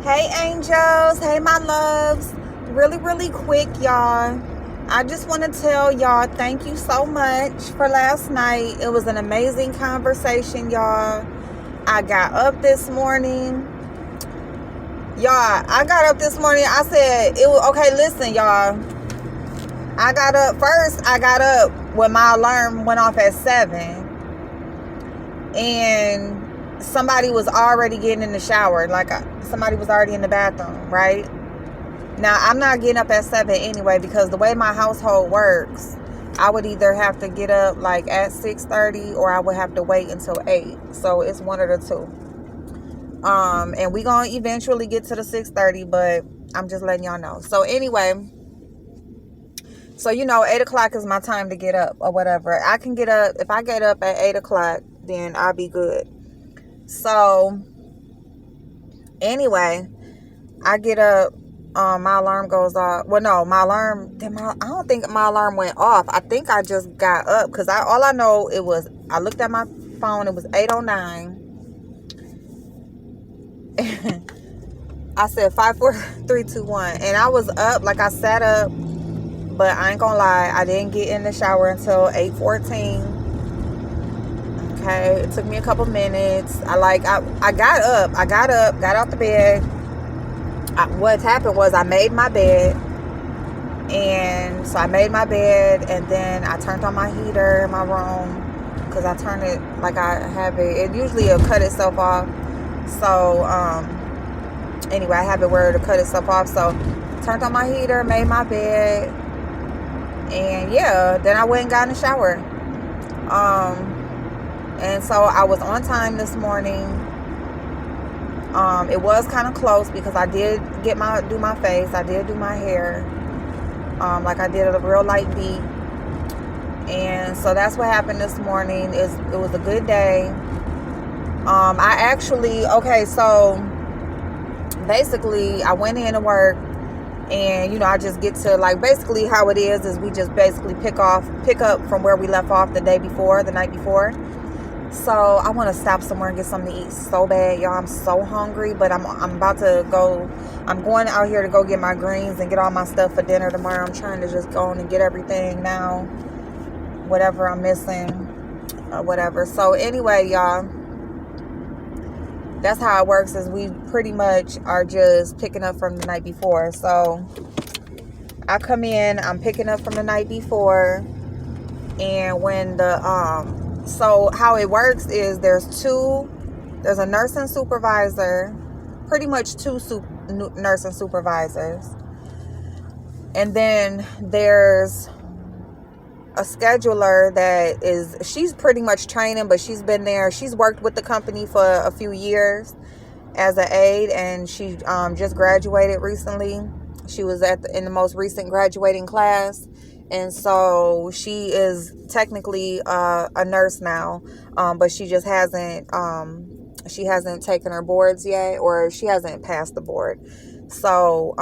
Hey angels, hey my loves. Really quick, y'all. I just want to tell y'all thank you so much for last night. It was an amazing conversation, y'all. I got up this morning. Y'all, I got up this morning. I said, it was okay, listen, y'all. I got up when my alarm went off at 7. And somebody was already getting in the shower. Like, somebody was already in the bathroom, right? Now, I'm not getting up at 7 anyway, because the way my household works, I would either have to get up like at 6:30 or I would have to wait until 8. So it's one of the two. And we gonna eventually get to the 6:30, but I'm just letting y'all know. So anyway, so 8 o'clock is my time to get up or whatever. I can get up. If I get up at 8 o'clock, then I'll be good. So anyway, I get up. My alarm goes off. Well, no, my alarm. I don't think my alarm went off. I think I just got up because all I know it was. I looked at my phone. It was 8:09. I said 5, 4, 3, 2, 1, and I was up. Like, I sat up, but I ain't gonna lie. I didn't get in the shower until 8:14. Okay, it took me a couple minutes. I got up. Got out the bed. What happened was I made my bed. And so I made my bed, and then I turned on my heater in my room, because I turn it like I have it. It usually will cut itself off. So anyway, I have it where it'll cut itself off. So turned on my heater, made my bed, and yeah, then I went and got in the shower. And so I was on time this morning. It was kind of close because I did do my face. I did do my hair. Like, I did a real light beat. And so that's what happened this morning. It was a good day. So basically I went in to work, and I just get to, like, basically how it is we just basically pick up from where we left off the night before. So I want to stop somewhere and get something to eat so bad, y'all. I'm so hungry, but I'm about to go. I'm going out here to go get my greens and get all my stuff for dinner tomorrow. I'm trying to just go on and get everything now, whatever I'm missing or whatever. So anyway, y'all, that's how it works, is we pretty much are just picking up from the night before. So I come in, I'm picking up from the night before, and when so how it works is there's a nursing supervisor, pretty much two nursing supervisors. And then there's a scheduler she's pretty much training, but she's been there. She's worked with the company for a few years as an aide, and she just graduated recently. She was in the most recent graduating class. And so she is technically a nurse now, but she just hasn't taken her boards yet, or she hasn't passed the board. So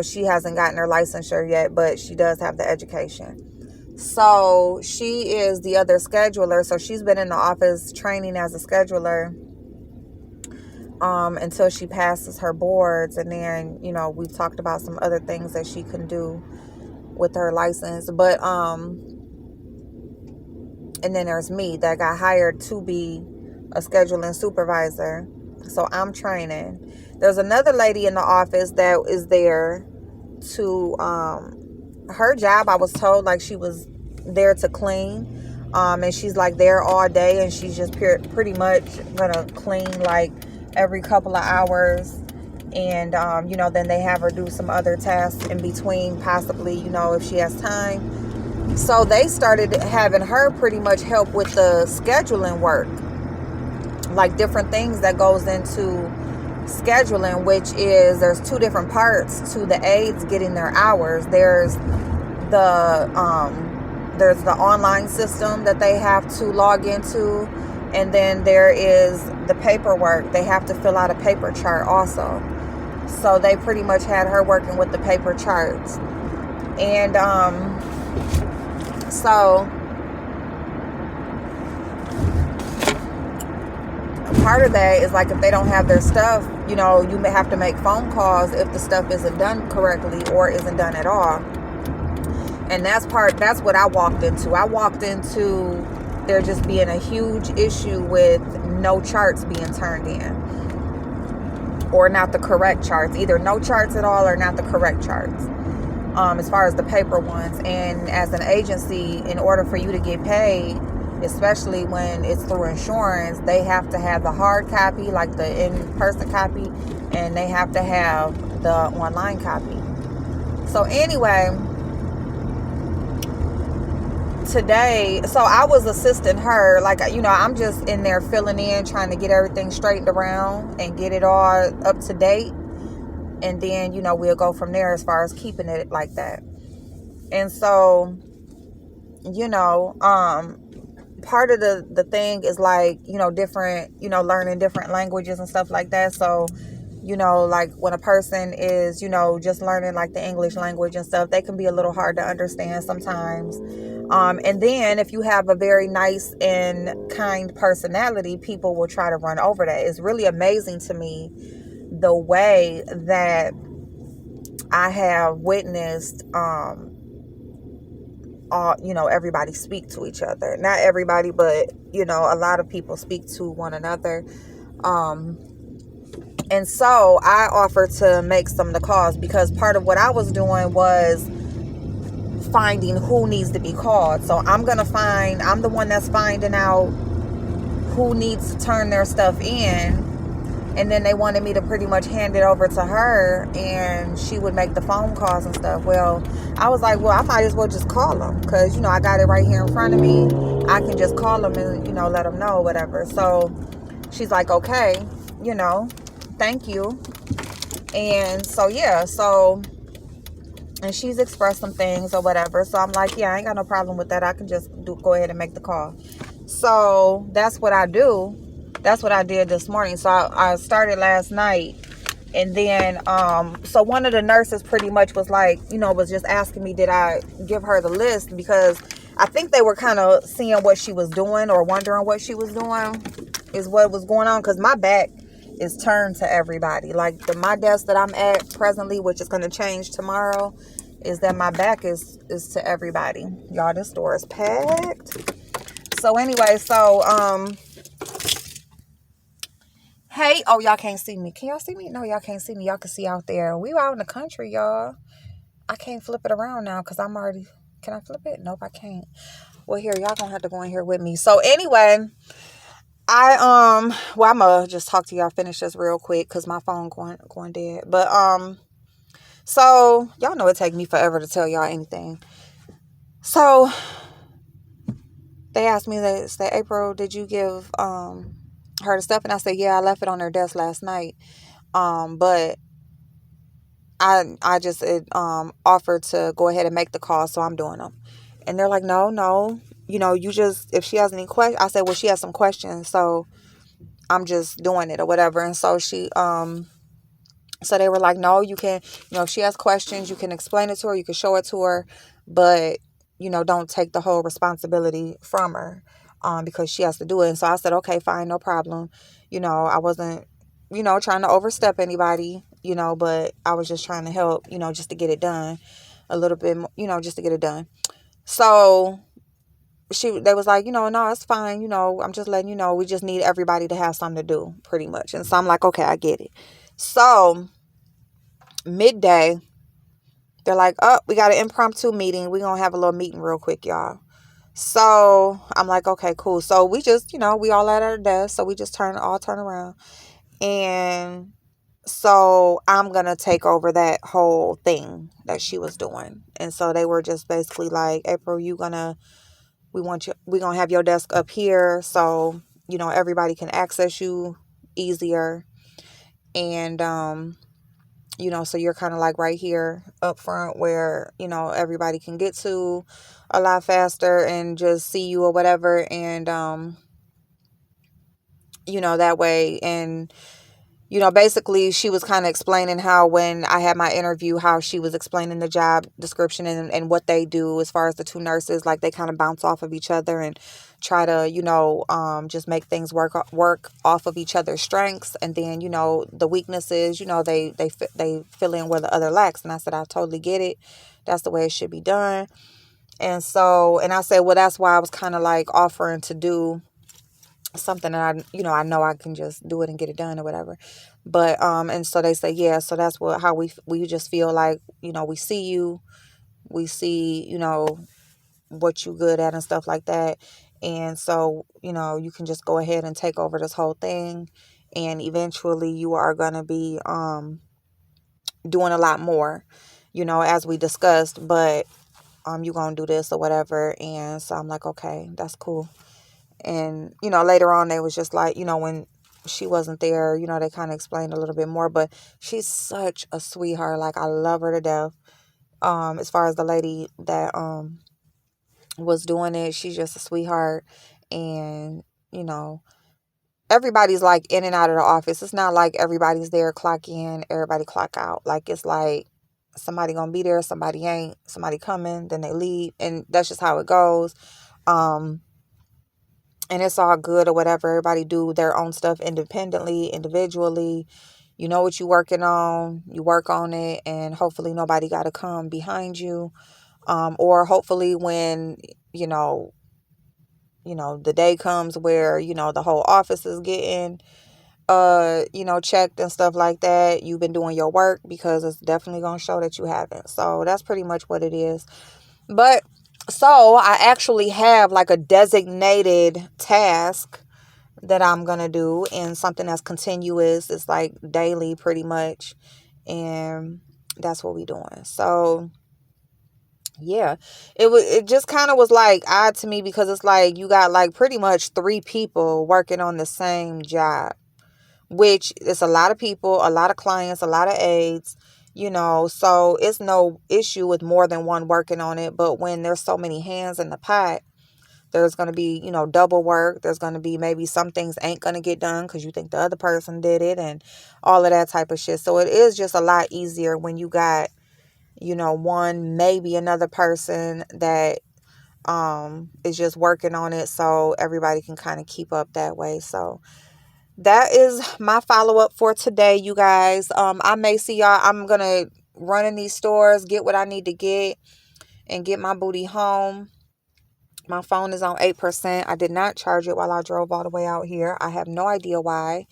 she hasn't gotten her licensure yet, but she does have the education. So she is the other scheduler. So she's been in the office training as a scheduler until she passes her boards, and then we've talked about some other things that she can do with her license. But and then there's me that got hired to be a scheduling supervisor. So I'm training. There's another lady in the office that is there to her job, I was told, like, she was there to clean. And she's like there all day, and she's just pretty much gonna clean like every couple of hours. And then they have her do some other tasks in between, possibly, if she has time. So they started having her pretty much help with the scheduling work, like different things that goes into scheduling, which is there's two different parts to the aides getting their hours. There's the online system that they have to log into, and then there is the paperwork. They have to fill out a paper chart also. So they pretty much had her working with the paper charts. And so part of that is like if they don't have their stuff, you know, you may have to make phone calls if the stuff isn't done correctly or isn't done at all. And that's what I walked into. I walked into there just being a huge issue with no charts being turned in, or not the correct charts, either no charts at all or not the correct charts, as far as the paper ones. And as an agency, in order for you to get paid, especially when it's through insurance, they have to have the hard copy, like the in-person copy, and they have to have the online copy. So anyway, today, so I was assisting her, like, you know, I'm just in there filling in, trying to get everything straightened around and get it all up to date. And then, you know, we'll go from there as far as keeping it like that. And so, you know, part of the thing is like, you know, different, you know, learning different languages and stuff like that. So, you know, like when a person is, you know, just learning like the English language and stuff, they can be a little hard to understand sometimes. And then if you have a very nice and kind personality, people will try to run over that. It's really amazing to me the way that I have witnessed, you know, everybody speak to each other. Not everybody, but, you know, a lot of people speak to one another. And so I offered to make some of the calls, because part of what I was doing was finding who needs to be called. So I'm the one that's finding out who needs to turn their stuff in. And then they wanted me to pretty much hand it over to her, and she would make the phone calls and stuff. Well, I was like, well, I might as well just call them, because, you know, I got it right here in front of me. I can just call them and, you know, let them know, whatever. So she's like, okay, you know, thank you. And so, yeah, and she's expressed some things or whatever. So I'm like, yeah, I ain't got no problem with that. I can just go ahead and make the call. So that's what I do. That's what I did this morning. So I started last night. And then, so one of the nurses pretty much was like, you know, was just asking me, did I give her the list? Because I think they were kind of seeing what she was doing, or wondering what she was doing is what was going on. Because my back is turned to everybody. Like my desk that I'm at presently, which is going to change tomorrow, is that my back is to everybody. Y'all, this store is packed. So anyway, hey, oh, y'all can't see me. Can y'all see me? No, y'all can't see me. Y'all can see out there. We out in the country, y'all. I can't flip it around now because I'm already... Can I flip it? Nope, I can't. Well, here, y'all gonna have to go in here with me. So anyway, I'm gonna just talk to y'all, finish this real quick because my phone going dead. But so y'all know it take me forever to tell y'all anything. So they asked me, they said, April, did you give her the stuff? And I said, yeah, I left it on her desk last night. But I just offered to go ahead and make the call, so I'm doing them. And they're like, no, you know, you just, if she has any questions, I said, well, she has some questions, so I'm just doing it or whatever. And so so they were like, no, you can, you know, if she has questions, you can explain it to her, you can show it to her, but, you know, don't take the whole responsibility from her, because she has to do it. And so I said, okay, fine, no problem. You know, I wasn't, you know, trying to overstep anybody, you know, but I was just trying to help, you know, just to get it done a little bit, you know, just to get it done. So they was like, you know, no, it's fine. You know, I'm just letting you know, we just need everybody to have something to do, pretty much. And so I'm like, okay, I get it. So midday, they're like, oh, we got an impromptu meeting. We're going to have a little meeting real quick, y'all. So I'm like, okay, cool. So we just, you know, we all at our desk. So we just turn around. And so I'm going to take over that whole thing that she was doing. And so they were just basically like, April, we're going to have your desk up here. So, you know, everybody can access you easier. And, you know, so you're kind of like right here up front where, you know, everybody can get to a lot faster and just see you or whatever. And, you know, that way. And, you know, basically she was kind of explaining how when I had my interview, how she was explaining the job description and what they do as far as the two nurses, like they kind of bounce off of each other and try to, just make things work off of each other's strengths. And then, the weaknesses, they fill in where the other lacks. And I said, I totally get it. That's the way it should be done. And so, and I said, well, that's why I was kind of like offering to do something that I know I can just do it and get it done or whatever. But, and so they say, yeah, so that's how we just feel like, we see you, we see, what you good at and stuff like that. And so, you can just go ahead and take over this whole thing. And eventually you are going to be, doing a lot more, as we discussed, but, you're going to do this or whatever. And so I'm like, okay, that's cool. And, later on, they was just like, when she wasn't there, they kind of explained a little bit more, but she's such a sweetheart. Like, I love her to death. As far as the lady that, was doing it, she's just a sweetheart. And, everybody's like in and out of the office. It's not like everybody's there, clock in, everybody clock out. Like, it's like somebody gonna be there, somebody ain't, somebody coming, then they leave. And that's just how it goes. And it's all good or whatever. Everybody do their own stuff independently, individually. You know what you're working on, you work on it, and hopefully nobody got to come behind you. Or hopefully when, the day comes where, the whole office is getting, checked and stuff like that, you've been doing your work, because it's definitely going to show that you haven't. So that's pretty much what it is. But so I actually have like a designated task that I'm going to do, and something that's continuous. It's like daily pretty much. And that's what we doing. So yeah, it just kind of was like odd to me, because it's like you got like pretty much 3 people working on the same job, which is a lot of people, a lot of clients, a lot of aides, so it's no issue with more than one working on it. But when there's so many hands in the pot, there's going to be, double work. There's going to be maybe some things ain't going to get done because you think the other person did it, and all of that type of shit. So it is just a lot easier when you got, one, maybe another person that is just working on it, so everybody can kind of keep up that way. So that is my follow-up for today, you guys. I may see y'all. I'm gonna run in these stores, get what I need to get, and get my booty home. My phone is on 8%. I did not charge it while I drove all the way out here. I have no idea why.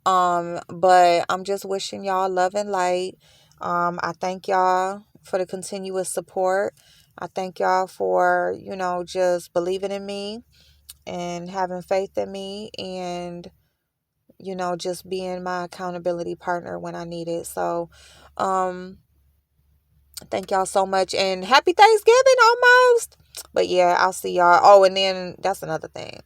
But I'm just wishing y'all love and light. I thank y'all for the continuous support. I thank y'all for, just believing in me and having faith in me, and, just being my accountability partner when I need it. So, thank y'all so much, and happy Thanksgiving almost. But yeah, I'll see y'all. Oh, and then that's another thing.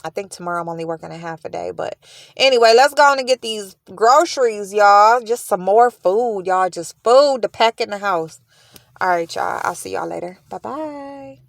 I think tomorrow I'm only working a half a day. But anyway, let's go on and get these groceries, y'all. Just some more food, y'all. Just food to pack in the house. All right, y'all. I'll see y'all later. Bye-bye.